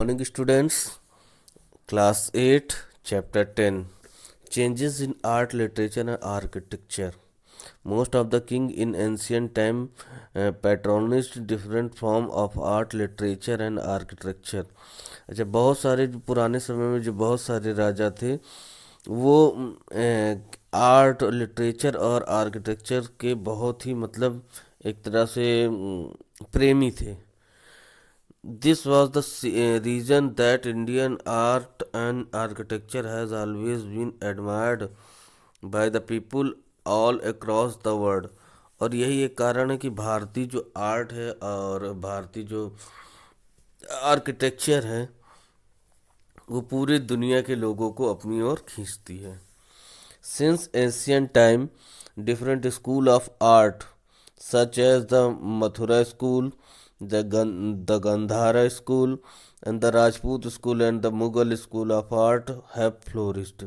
Morning students, class 8, chapter 10. Changes in art, literature and architecture. Most of the king in ancient time patronized different form of art, literature and architecture. अच्छा, बहुत सारे जो पुराने समय में जो बहुत सारे राजा थे वो आर्ट, लिटरेचर और आर्किटेक्चर के बहुत ही मतलब एक तरह से प्रेमी थे. This was the reason that Indian art and architecture has always been admired by the people all across the world. और यही एक कारण है कि भारतीय जो आर्ट है और भारतीय जो आर्किटेक्चर है वो पूरी दुनिया के लोगों को अपनी ओर खींचती है. Since ancient time, different school of art, such as the Mathura school, the Gandhara school, and the Rajput school and the Mughal school of art have flourished.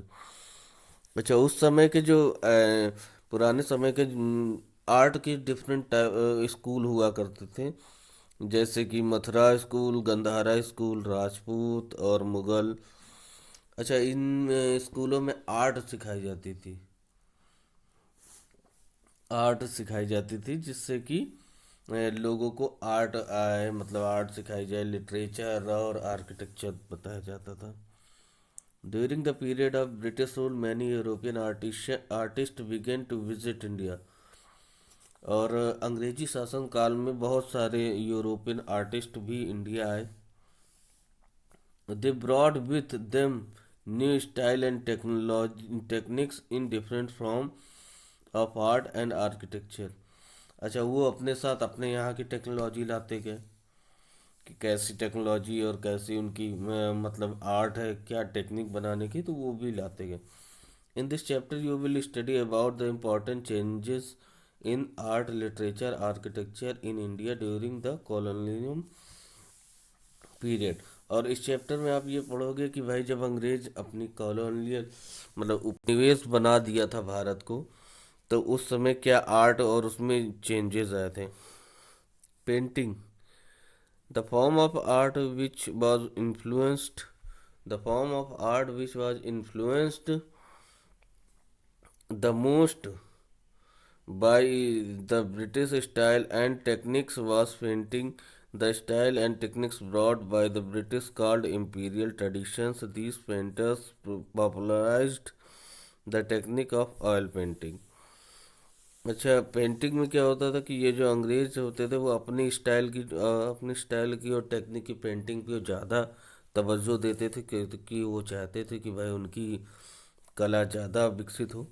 अच्छा, उस समय के जो पुराने समय के आर्ट के डिफरेंट स्कूल हुआ करते थे, जैसे कि मथुरा स्कूल, गंधारा स्कूल, राजपूत और मुगल. अच्छा, इन स्कूलों में आर्ट सिखाई जाती थी जिससे कि लोगों को आर्ट आए, मतलब आर्ट सिखाई जाए, लिटरेचर और आर्किटेक्चर बताया जाता था. During the period of British rule many European artist began to visit India. और अंग्रेजी शासन काल में बहुत सारे यूरोपियन आर्टिस्ट भी इंडिया आए. They brought with them new style and technology techniques in different form of art and architecture. अच्छा, वो अपने साथ अपने यहाँ की टेक्नोलॉजी लाते गए कि कैसी टेक्नोलॉजी और कैसी उनकी मतलब आर्ट है, क्या टेक्निक बनाने की, तो वो भी लाते गए. In this chapter you will study about the important changes in art, literature, architecture in India during the colonial period. और इस चैप्टर में आप ये पढ़ोगे कि भाई जब अंग्रेज अपनी कॉलोनियल मतलब उपनिवेश बना दिया था भारत को, तो उस समय क्या आर्ट और उसमें चेंजेस आए थे. Painting, the form of art which was influenced the form of art which was influenced the most by the British style and techniques was painting. The style and techniques brought by the British called imperial traditions. These painters popularized the technique of oil painting. अच्छा, painting में क्या होता था कि ये जो अंग्रेज होते थे वो अपनी स्टाइल की और टेक्निक की पेंटिंग पे ज़्यादा तवज्जो देते थे कि वो चाहते थे कि भाई उनकी कला ज़्यादा विकसित हो.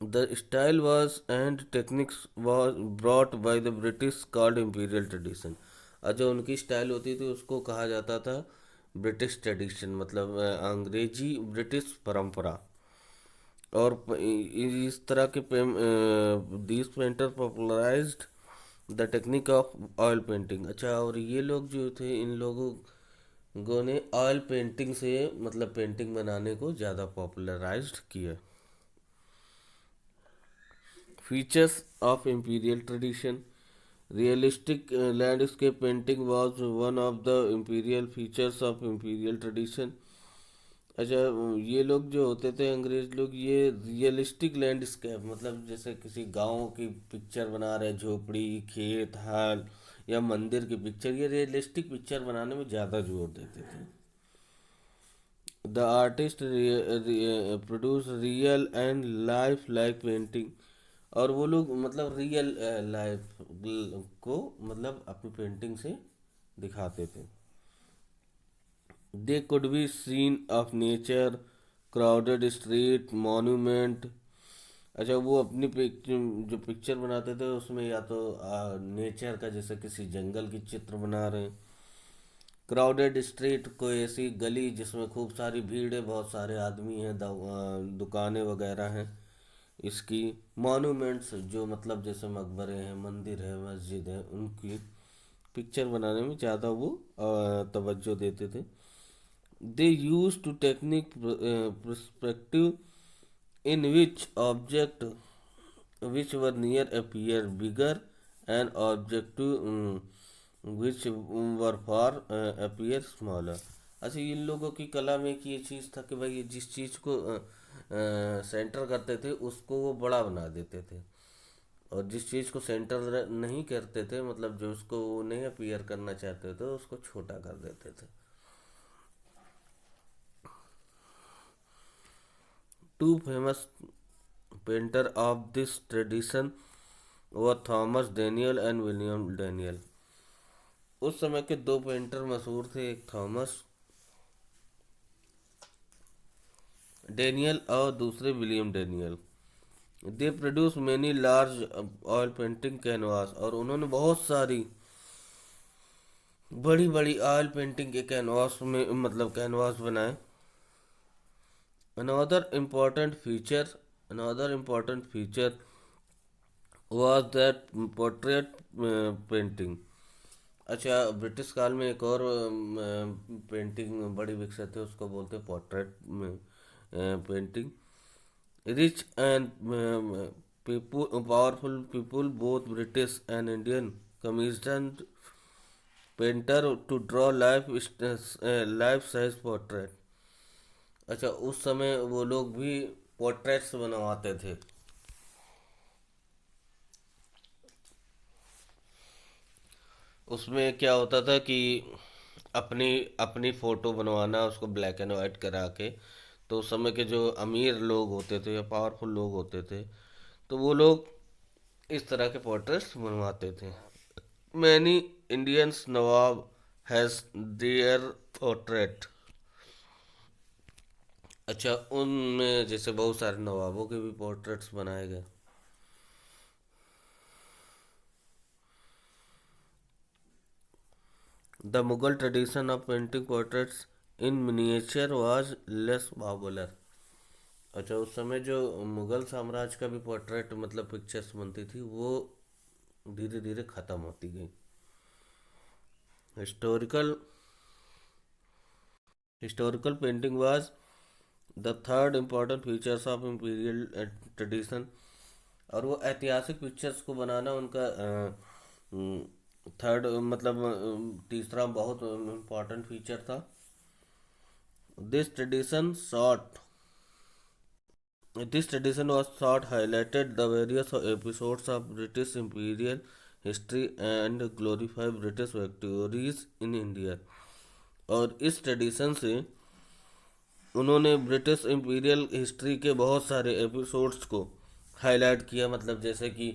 The style was and techniques was brought by the British called imperial tradition. और जो उनकी स्टाइल होती थी उसको कहा जाता था ब्रिटिश ट्रेडिशन, मतलब अंग्रेजी ब्रिटिश परंपरा. और इस तरह के these painter popularised the technique of oil painting. अच्छा, और ये लोग जो थे इन लोगों ने ऑयल पेंटिंग से मतलब पेंटिंग बनाने को ज़्यादा पॉपुलराइज्ड किया. Features of imperial tradition, realistic landscape painting was one of the imperial features of imperial tradition. अच्छा, ये लोग जो होते थे अंग्रेज लोग, ये रियलिस्टिक लैंडस्केप मतलब जैसे किसी गांव की पिक्चर बना रहे, झोपड़ी, खेत, हाल या मंदिर की पिक्चर, ये रियलिस्टिक पिक्चर बनाने में ज़्यादा जोर देते थे. The artist produce real and life like painting. और वो लोग मतलब रियल लाइफ को मतलब अपनी पेंटिंग से दिखाते थे. They could be seen of nature, crowded street, monument. अच्छा, वो अपनी जो पिक्चर बनाते थे उसमें या तो नेचर का, जैसे किसी जंगल की चित्र बना रहे हैं. क्राउडेड स्ट्रीट, कोई ऐसी गली जिसमें खूब सारी भीड़ है, बहुत सारे आदमी हैं, दुकानें वगैरह हैं. इसकी मॉन्यूमेंट्स जो मतलब जैसे मकबरे हैं, मंदिर है, मस्जिद है, उनकी पिक्चर बनाने में ज़्यादा वो तवज्जो देते थे. They used to technique perspective in which object which were near appear bigger and objective which were for appear smaller. अच्छा, इन लोगों की कला में एक ये चीज़ था कि भाई ये जिस चीज़ को सेंटर करते थे उसको वो बड़ा बना देते थे, और जिस चीज़ को सेंटर नहीं करते थे, मतलब जो उसको वो नहीं अपीयर करना चाहते थे, उसको छोटा कर देते थे। Two famous painter of this tradition were Thomas Daniell and William Daniell. उस समय के दो पेंटर मशहूर थे, एक थॉमस डैनियल और दूसरे William Daniel. They produce many large oil painting canvas, और उन्होंने बहुत सारी बड़ी बड़ी ऑयल पेंटिंग के कैनवास में, मतलब कैनवास बनाए। Another important feature another important feature was that portrait painting. अच्छा, ब्रिटिश काल में एक और पेंटिंग बड़ी विकसित है, उसको बोलते हैं portrait painting. Rich and people powerful people both British and Indian commissioned painter to draw life size portrait. अच्छा, उस समय वो लोग भी पोर्ट्रेट्स बनवाते थे। उसमें क्या होता था कि अपनी अपनी फ़ोटो बनवाना, उसको ब्लैक एंड वाइट करा के। तो उस समय के जो अमीर लोग होते थे या पावरफुल लोग होते थे, तो वो लोग इस तरह के पोर्ट्रेट्स बनवाते थे। Many Indians Nawab has their portrait. अच्छा, उनमें जैसे बहुत सारे नवाबों के भी पोर्ट्रेट्स बनाए गए। The Mughal tradition of painting portraits in miniature was less popular. अच्छा, उस समय जो मुगल साम्राज्य का भी पोर्ट्रेट, मतलब पिक्चर्स बनती थी, वो धीरे धीरे ख़त्म होती गई। Historical historical painting was the third important features of imperial tradition. और वो ऐतिहासिक पिक्चर्स को बनाना उनका थर्ड, मतलब तीसरा बहुत इम्पोर्टेंट फीचर था। This tradition short This tradition was thought highlighted the various episodes of British imperial history and glorified British victories in India। और इस ट्रेडिशन से उन्होंने ब्रिटिश इंपीरियल हिस्ट्री के बहुत सारे एपिसोड्स को हाईलाइट किया, मतलब जैसे कि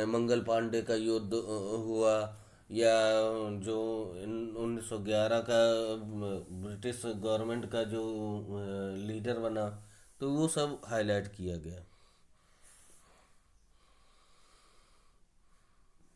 मंगल पांडे का युद्ध हुआ, या जो 1911 का ब्रिटिश गवर्नमेंट का जो लीडर बना, तो वो सब हाईलाइट किया गया।